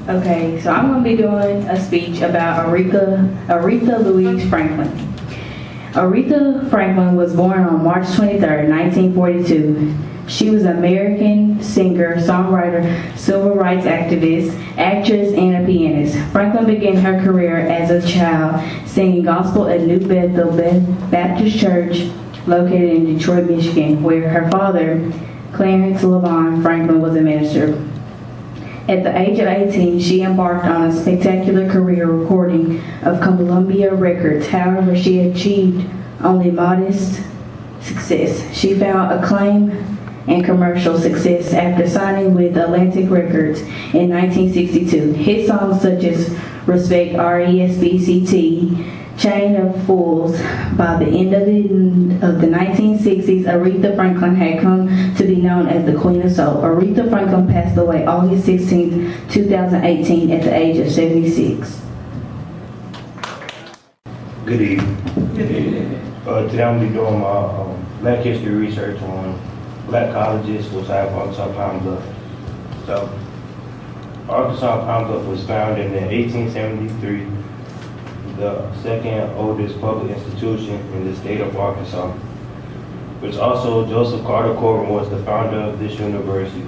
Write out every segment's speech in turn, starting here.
Okay, so I'm going to be doing a speech about Aretha Louise Franklin. Aretha Franklin was born on March 23, 1942. She was an American singer, songwriter, civil rights activist, actress, and a pianist. Franklin began her career as a child singing gospel at New Bethel Baptist Church located in Detroit, Michigan, where her father, Clarence LaVon Franklin, was a minister. At the age of 18, she embarked on a spectacular career recording of Columbia Records. However, she achieved only modest success. She found acclaim and commercial success after signing with Atlantic Records in 1962. Hit songs such as Respect, R-E-S-B-C-T, Chain of Fools. By the end of the 1960s, Aretha Franklin had come to be known as the Queen of Soul. Aretha Franklin passed away August 16, 2018 at the age of 76. Good evening. Good evening. Today I'm going to be doing my Black history research on Black colleges, which I have Arkansas Pine Bluff. So, Arkansas Pine Bluff was founded in 1873, the second oldest public institution in the state of Arkansas, which also Joseph Carter Corbin was the founder of this university.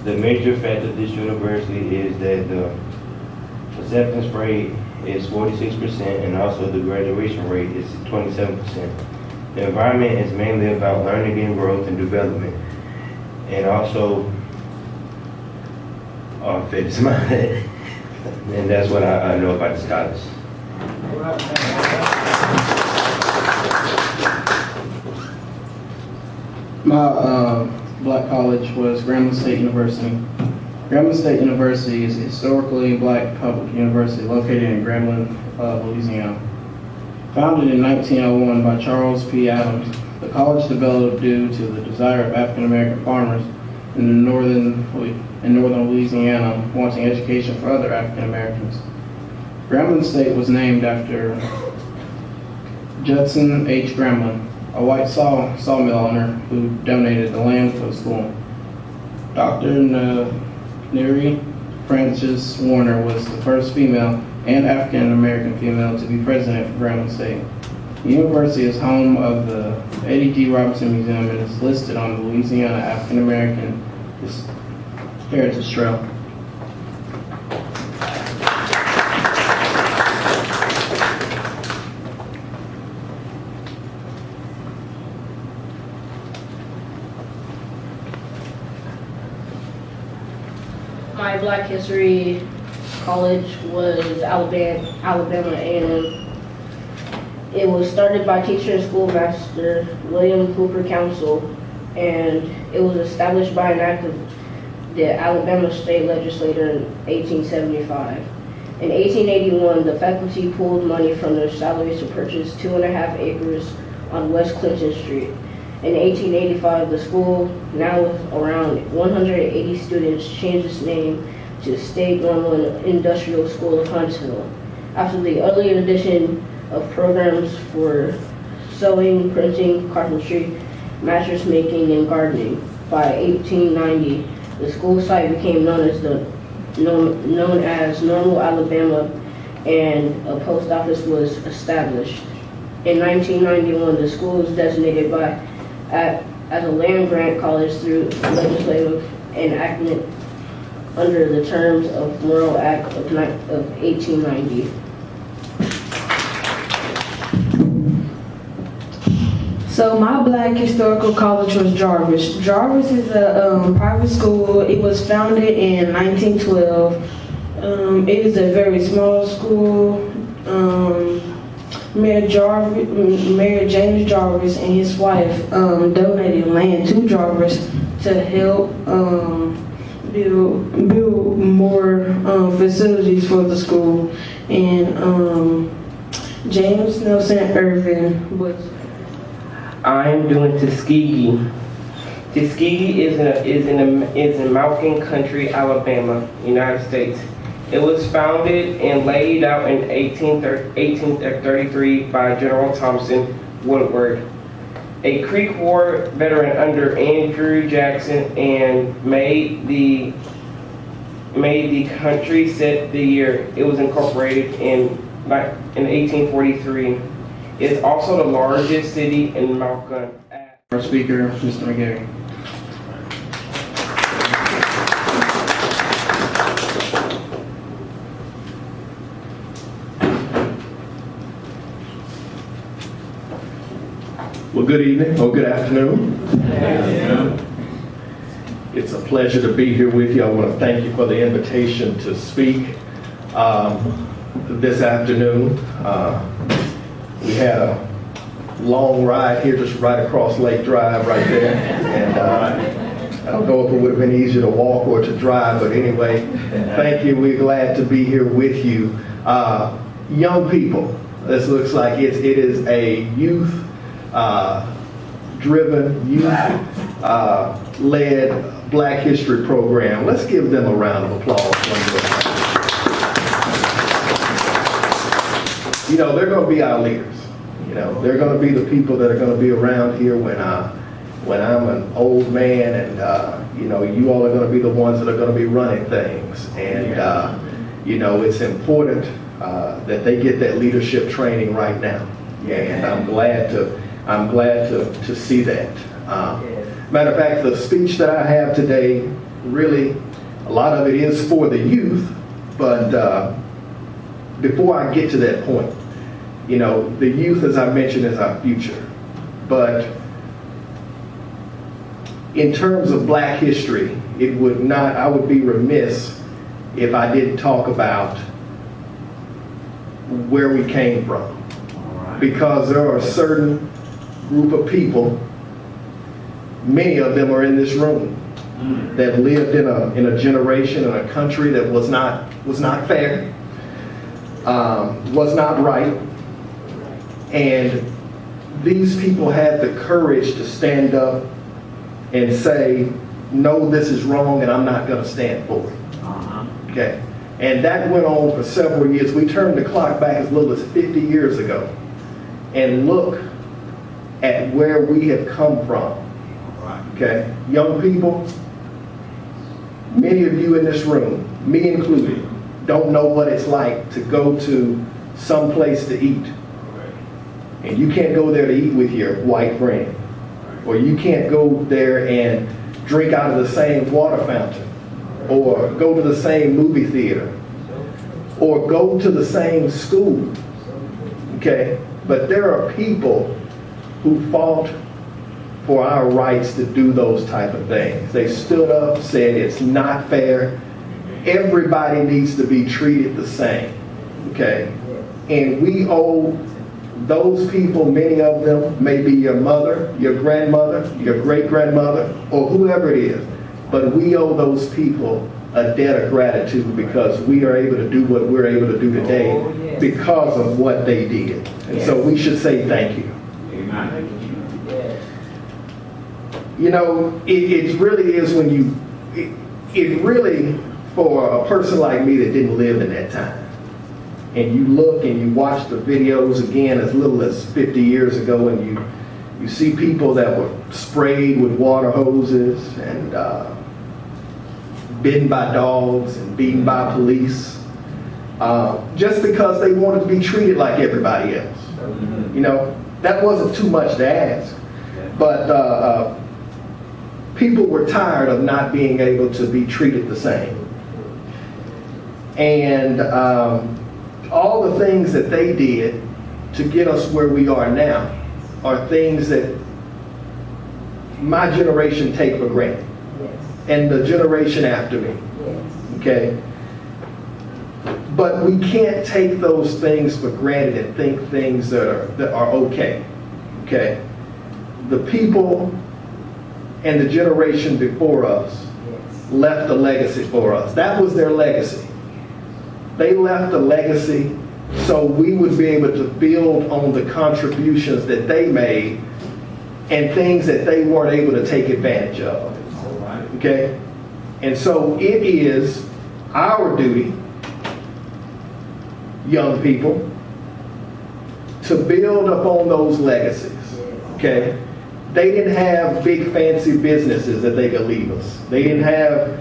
The major fact of this university is that the acceptance rate is 46% and also the graduation rate is 27%. The environment is mainly about learning and growth and development, and also fitness minded. And that's what I know about this college. My black college was Grambling State University. Grambling State University is a historically black public university located in Grambling, Louisiana. Founded in 1901 by Charles P. Adams, the college developed due to the desire of African American farmers in northern Louisiana wanting education for other African Americans. Grambling State was named after Judson H. Grambling, a white sawmill owner who donated the land for the school. Dr. Neri Frances Warner was the first female and African American female to be president for Grambling State. The university is home of the Eddie D. Robinson Museum and is listed on the Louisiana African American Heritage Trail. My Black History college was Alabama A&M. It was started by teacher and schoolmaster William Cooper Council, and it was established by an act of the Alabama State Legislature in 1875. In 1881, the faculty pooled money from their salaries to purchase 2.5 acres on West Clinton Street. In 1885, the school, now with around 180 students, changed its name to State Normal and Industrial School of Huntsville, after the early addition of programs for sewing, printing, carpentry, mattress making, and gardening. By 1890, the school site became known as Normal, Alabama, and a post office was established. In 1991, the school was designated as a land-grant college through legislative enactment under the terms of Morrill Act of 1890. So my black historical college was Jarvis. Jarvis is a private school. It was founded in 1912. It is a very small school. Mayor James Jarvis and his wife donated land to Jarvis to help build more facilities for the school. And James Nelson Irvin was. I'm doing Tuskegee. Tuskegee is in Mountain Country, Alabama, United States. It was founded and laid out in 1833 by General Thompson Woodward. a Creek War veteran under Andrew Jackson and made the country set the year it was incorporated in 1843. It's also the largest city in Malcolm. Our speaker, Mr. McGarry. Well, good evening or good afternoon. It's a pleasure to be here with you. I want to thank you for the invitation to speak this afternoon. We had a long ride here, just right across Lake Drive right there. And I don't know if it would have been easier to walk or to drive, but anyway, thank you. We're glad to be here with you. Young people, this looks like it is a youth driven, youth-led Black History program. Let's give them a round of applause. You know, they're going to be our leaders. You know, they're going to be the people that are going to be around here when I'm an old man, and you know, you all are going to be the ones that are going to be running things. And you know, it's important that they get that leadership training right now. And I'm glad to see that. Matter of fact, the speech that I have today, really, a lot of it is for the youth, but before I get to that point, you know, the youth, as I mentioned, is our future. But in terms of Black history, I would be remiss if I didn't talk about where we came from. Because there are a certain group of people, many of them are in this room, that lived in a generation, in a country that was not fair, was not right. And these people had the courage to stand up and say, no, this is wrong and I'm not going to stand for it. Okay. And that went on for several years. We turned the clock back as little as 50 years ago and look at where we have come from. Okay. Young people, many of you in this room, me included, don't know what it's like to go to some place to eat. And you can't go there to eat with your white friend. Or you can't go there and drink out of the same water fountain. Or go to the same movie theater. Or go to the same school. Okay? But there are people who fought for our rights to do those type of things. They stood up, said it's not fair. Everybody needs to be treated the same. Okay? And we owe those people, many of them, may be your mother, your grandmother, your great-grandmother, or whoever it is. But we owe those people a debt of gratitude because we are able to do what we're able to do today because of what they did. And so we should say thank you. Amen. You know, it really is when it really, for a person like me that didn't live in that time, and you look and you watch the videos again as little as 50 years ago, and you see people that were sprayed with water hoses and bitten by dogs and beaten by police just because they wanted to be treated like everybody else. You know, that wasn't too much to ask, but people were tired of not being able to be treated the same. And all the things that they did to get us where we are now are things that my generation take for granted. And the generation after me. Okay? But we can't take those things for granted and think things that are okay. Okay? The people and the generation before us left a legacy for us. That was their legacy. They left a legacy so we would be able to build on the contributions that they made and things that they weren't able to take advantage of. Okay? And so it is our duty, young people, to build upon those legacies. Okay? They didn't have big fancy businesses that they could leave us. They didn't have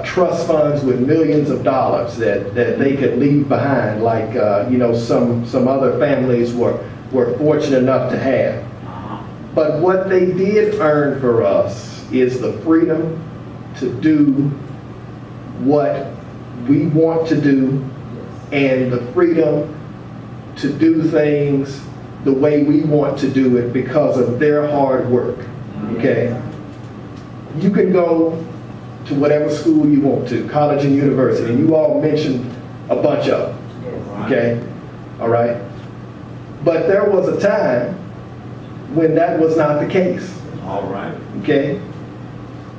trust funds with millions of dollars that they could leave behind, like some other families were fortunate enough to have. But what they did earn for us is the freedom to do what we want to do, and the freedom to do things the way we want to do it because of their hard work. Okay? You can go to whatever school you want to, college and university, and you all mentioned a bunch of them. Okay? All right? But there was a time when that was not the case. All right. Okay?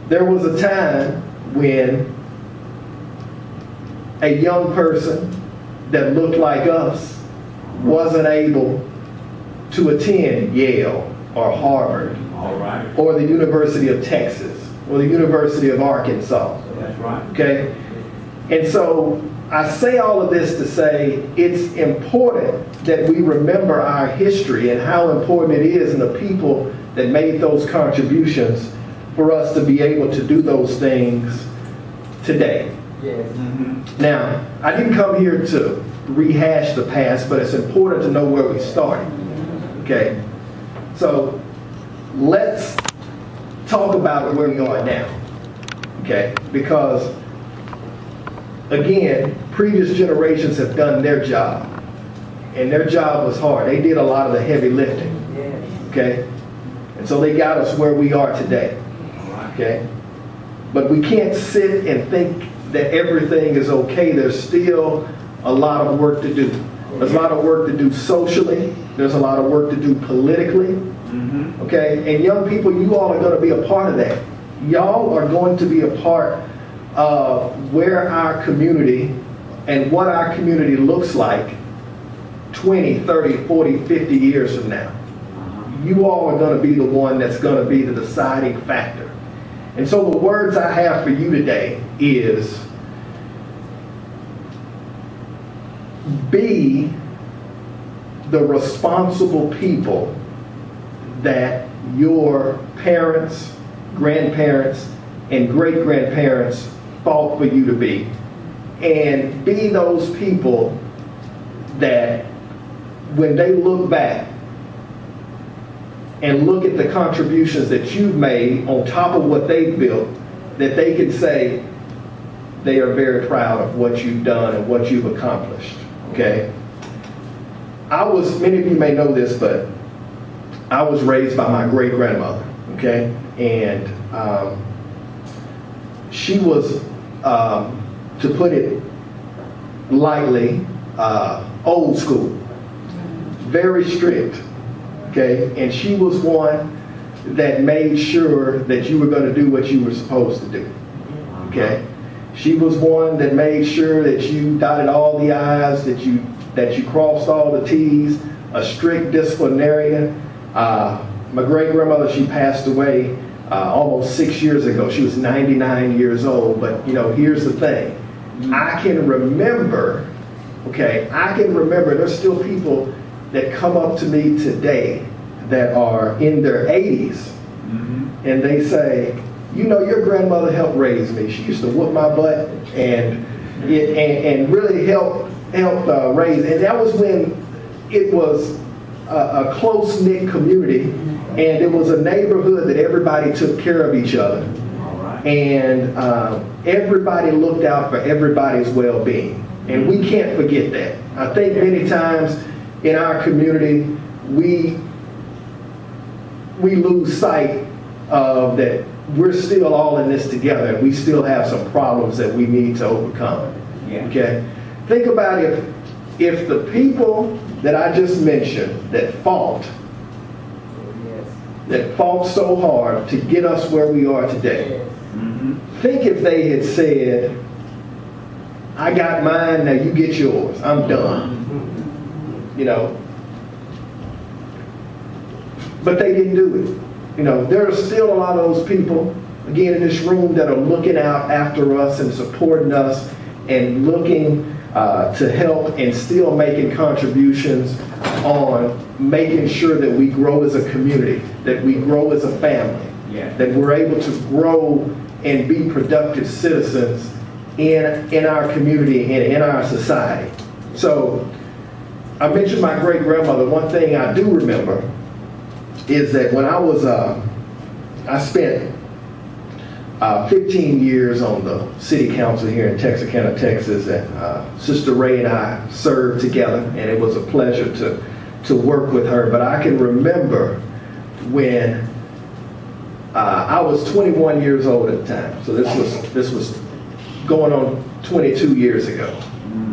There was a time when a young person that looked like us wasn't able to attend Yale or Harvard All right. or the University of Texas or the University of Arkansas. That's right. Okay? And so I say all of this to say it's important that we remember our history and how important it is and the people that made those contributions for us to be able to do those things today. Now, I didn't come here to rehash the past, but it's important to know where we started. Okay? So let's talk about where we are now. Okay? Because again, previous generations have done their job, and their job was hard. They did a lot of the heavy lifting. Okay? And so they got us where we are today. Okay? But we can't sit and think that everything is okay. There's still a lot of work to do. There's a lot of work to do socially. There's a lot of work to do politically. Okay? And young people, you all are going to be a part of that. Y'all are going to be a part of where our community and what our community looks like 20, 30, 40, 50 years from now. You all are going to be the one that's going to be the deciding factor. And so the words I have for you today is be the responsible people that your parents, grandparents, and great-grandparents fought for you to be. And be those people that when they look back and look at the contributions that you've made on top of what they've built, that they can say they are very proud of what you've done and what you've accomplished. Okay? Many of you may know this, but I was raised by my great-grandmother. Okay? And she was, to put it lightly, old school, very strict. Okay, and she was one that made sure that you were going to do what you were supposed to do. Okay, she was one that made sure that you dotted all the I's, that you crossed all the T's. A strict disciplinarian. My great grandmother, she passed away almost 6 years ago. She was 99 years old. But here's the thing. I can remember. Okay, I can remember. There's still people that come up to me today that are in their 80s, and they say, your grandmother helped raise me. She used to whoop my butt and really help raise. And that was when it was a close-knit community, and it was a neighborhood that everybody took care of each other. And everybody looked out for everybody's well-being. And we can't forget that. I think many times in our community, we lose sight of that we're still all in this together, and we still have some problems that we need to overcome. Okay? Think about if the people that I just mentioned that fought so hard to get us where we are today, think if they had said, I got mine, now you get yours, I'm done. But they didn't do it. There are still a lot of those people, again, in this room that are looking out after us and supporting us and looking to help and still making contributions on making sure that we grow as a community, that we grow as a family, that we're able to grow and be productive citizens in our community and in our society. So I mentioned my great grandmother. One thing I do remember is that when I was, I spent 15 years on the city council here in Texarkana, Texas, and Sister Ray and I served together, and it was a pleasure to work with her. But I can remember when I was 21 years old at the time, so this was going on 22 years ago.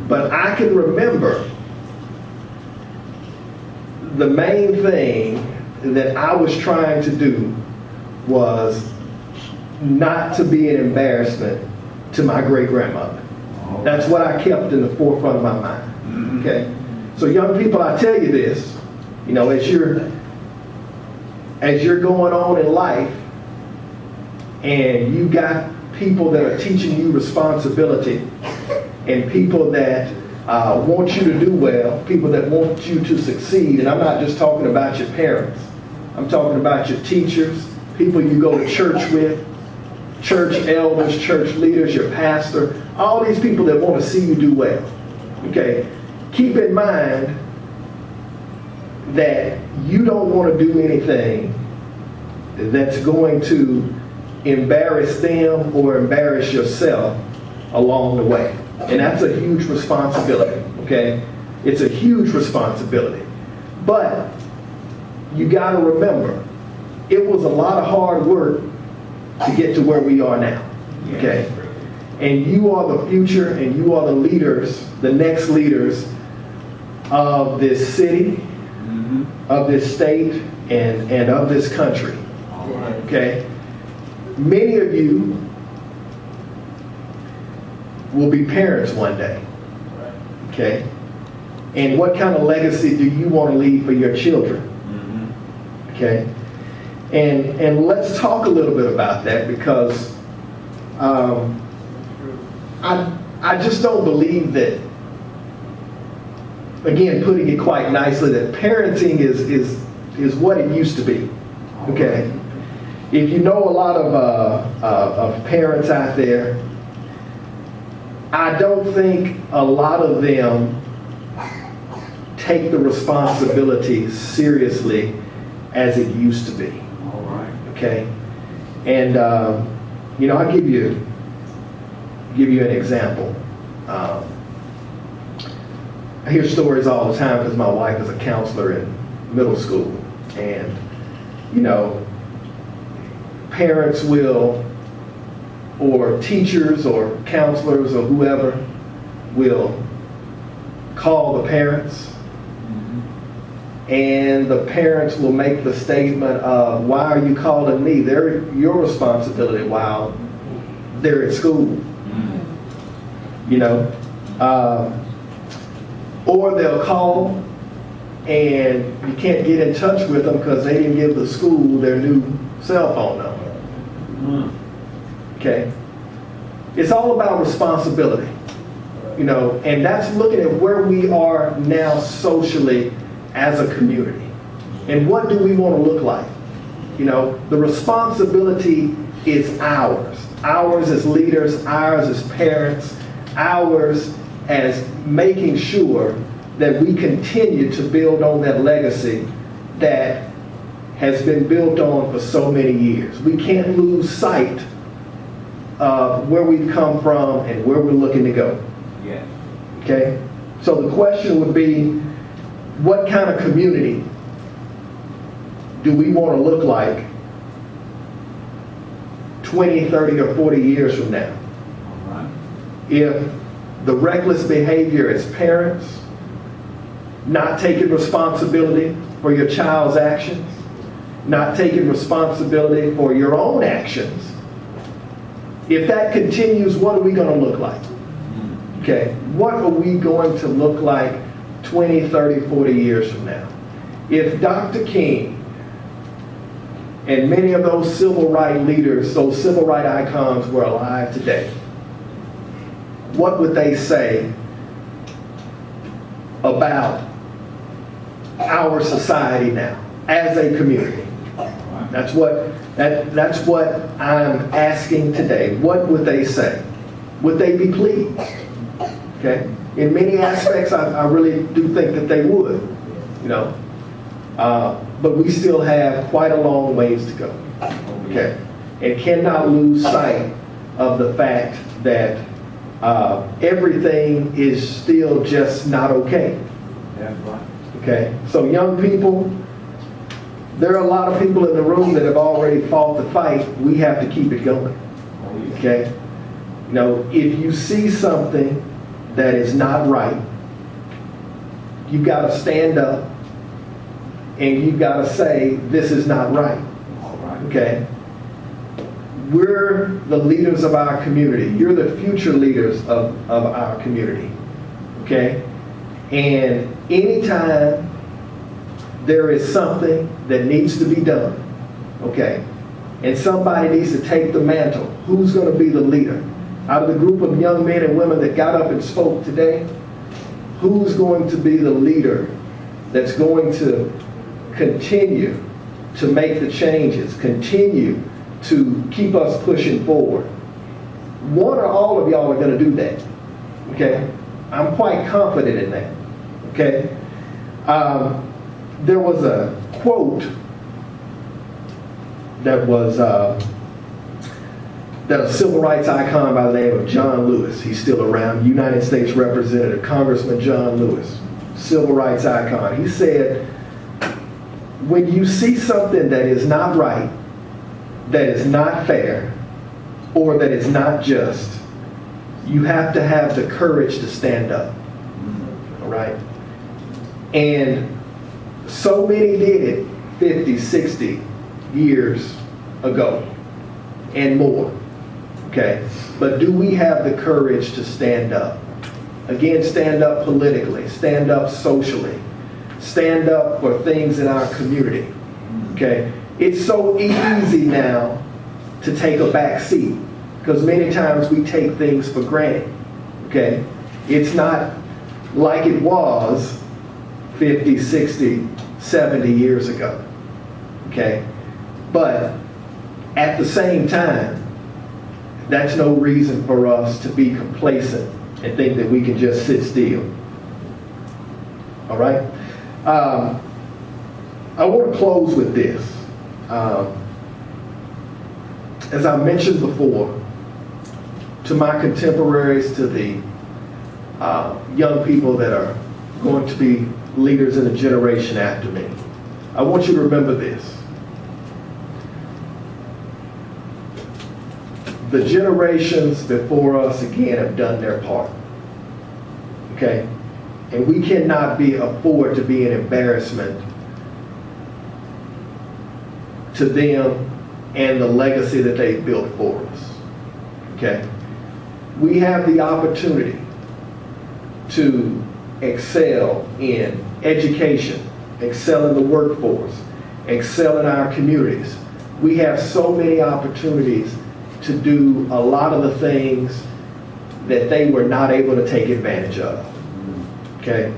But I can remember the main thing that I was trying to do was not to be an embarrassment to my great-grandmother. That's what I kept in the forefront of my mind. Okay? So young people, I tell you this, you know, as you're going on in life and you got people that are teaching you responsibility and people that want you to do well, people that want you to succeed, and I'm not just talking about your parents. I'm talking about your teachers, people you go to church with, church elders, church leaders, your pastor, all these people that want to see you do well. Okay? Keep in mind that you don't want to do anything that's going to embarrass them or embarrass yourself along the way. And that's a huge responsibility, okay? It's a huge responsibility. But you got to remember, it was a lot of hard work to get to where we are now, okay? And you are the future, and you are the leaders, the next leaders of this city, of this state, and of this country, okay? Many of you will be parents one day, okay? And what kind of legacy do you want to leave for your children, okay? And let's talk a little bit about that, because I just don't believe that, again, putting it quite nicely, that parenting is what it used to be, okay? If you know a lot of parents out there, I don't think a lot of them take the responsibility seriously as it used to be. Okay? And, you know, I'll give you an example. I hear stories all the time because my wife is a counselor in middle school. And, you know, parents will, or teachers or counselors or whoever will call the parents, and the parents will make the statement of, why are you calling me? They're your responsibility while they're at school. You know? Or they'll call and you can't get in touch with them because they didn't give the school their new cell phone number. Okay? It's all about responsibility. You know, and that's looking at where we are now socially as a community. And what do we want to look like? You know, the responsibility is ours. Ours as leaders, ours as parents, ours as making sure that we continue to build on that legacy that has been built on for so many years. We can't lose sight of where we've come from and where we're looking to go. Yeah. Okay? So the question would be, what kind of community do we want to look like 20, 30, or 40 years from now? All right. If the reckless behavior as parents, not taking responsibility for your child's actions, not taking responsibility for your own actions, if that continues, what are we going to look like? Okay, what are we going to look like 20, 30, 40 years from now? If Dr. King and many of those civil rights leaders, those civil rights icons were alive today, what would they say about our society now as a community. That's what I'm asking today. What would they say? Would they be pleased? Okay. In many aspects, I really do think that they would. You know, but we still have quite a long ways to go. Okay, and cannot lose sight of the fact that everything is still just not okay. That's right. Okay, so young people, there are a lot of people in the room that have already fought the fight. We have to keep it going. Okay, you know, if you see something that is not right, you've got to stand up and you've got to say, this is not right. Okay? We're the leaders of our community. You're the future leaders of our community. Okay? And anytime there is something that needs to be done, okay, and somebody needs to take the mantle, who's going to be the leader? Out of the group of young men and women that got up and spoke today, who's going to be the leader that's going to continue to make the changes, continue to keep us pushing forward? One or all of y'all are going to do that. Okay? I'm quite confident in that. Okay? There was a quote that was that a civil rights icon by the name of John Lewis, he's still around, United States Representative, Congressman John Lewis, civil rights icon. He said, when you see something that is not right, that is not fair, or that is not just, you have to have the courage to stand up. All right? And so many did it 50, 60 years ago and more. Okay? But do we have the courage to stand up? Again, stand up politically, stand up socially, stand up for things in our community. Okay? It's so easy now to take a back seat because many times we take things for granted. Okay? It's not like it was 50, 60, 70 years ago. Okay? But at the same time, that's no reason for us to be complacent and think that we can just sit still. All right? I want to close with this. As I mentioned before, to my contemporaries, to the young people that are going to be leaders in the generation after me, I want you to remember this. The generations before us, again, have done their part. Okay? And we cannot afford to be an embarrassment to them and the legacy that they built for us. Okay? We have the opportunity to excel in education, excel in the workforce, excel in our communities. We have so many opportunities to do a lot of the things that they were not able to take advantage of. Okay?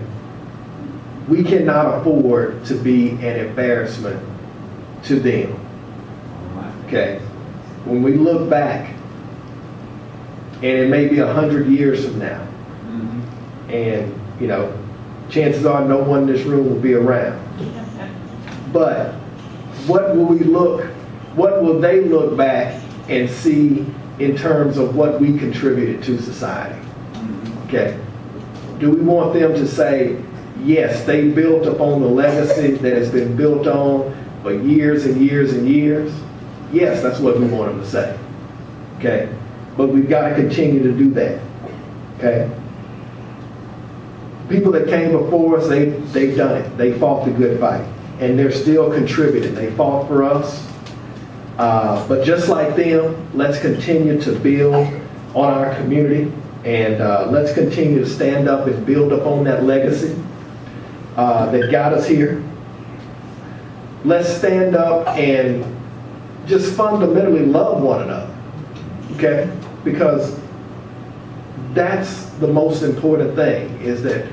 We cannot afford to be an embarrassment to them. Okay? When we look back, and it may be 100 years from now, and, you know, chances are no one in this room will be around. But what will they look back and see in terms of what we contributed to society? Okay. Do we want them to say, yes, they built upon the legacy that has been built on for years and years and years? Yes, that's what we want them to say. Okay. But we've got to continue to do that. Okay. People that came before us, they've done it. They fought the good fight. And they're still contributing. They fought for us. But just like them, let's continue to build on our community, and let's continue to stand up and build upon that legacy that got us here. Let's stand up and just fundamentally love one another, okay? Because that's the most important thing, is that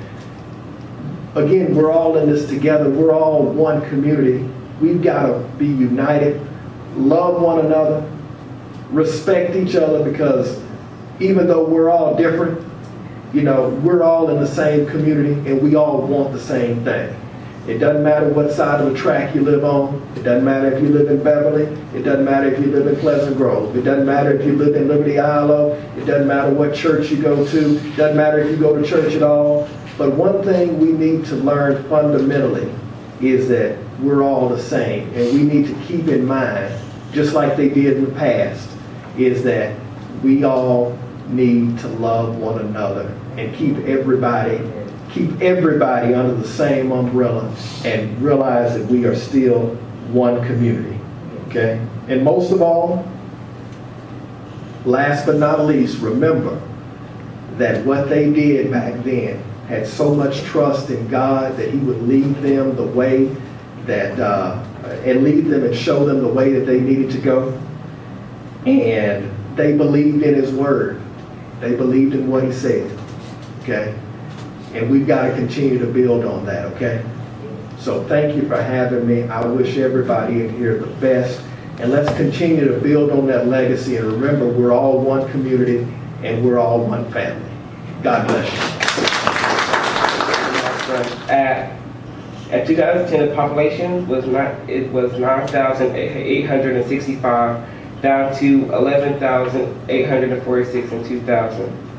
again, we're all in this together. We're all one community. We've got to be united, love one another, respect each other, because even though we're all different, you know, we're all in the same community and we all want the same thing. It doesn't matter what side of the track you live on. It doesn't matter if you live in Beverly. It doesn't matter if you live in Pleasant Grove. It doesn't matter if you live in Liberty Isle. It doesn't matter what church you go to. It doesn't matter if you go to church at all. But one thing we need to learn fundamentally is that we're all the same. And we need to keep in mind, just like they did in the past, is that we all need to love one another and keep everybody under the same umbrella and realize that we are still one community, okay? And most of all, last but not least, remember that what they did back then had so much trust in God that he would lead them the way that, and lead them and show them the way that they needed to go. And they believed in his word. They believed in what he said, okay? And we've got to continue to build on that, okay? So thank you for having me. I wish everybody in here the best. And let's continue to build on that legacy. And remember, we're all one community and we're all one family. God bless you. At 2010, the population was 9,865, down to 11,846 in 2000.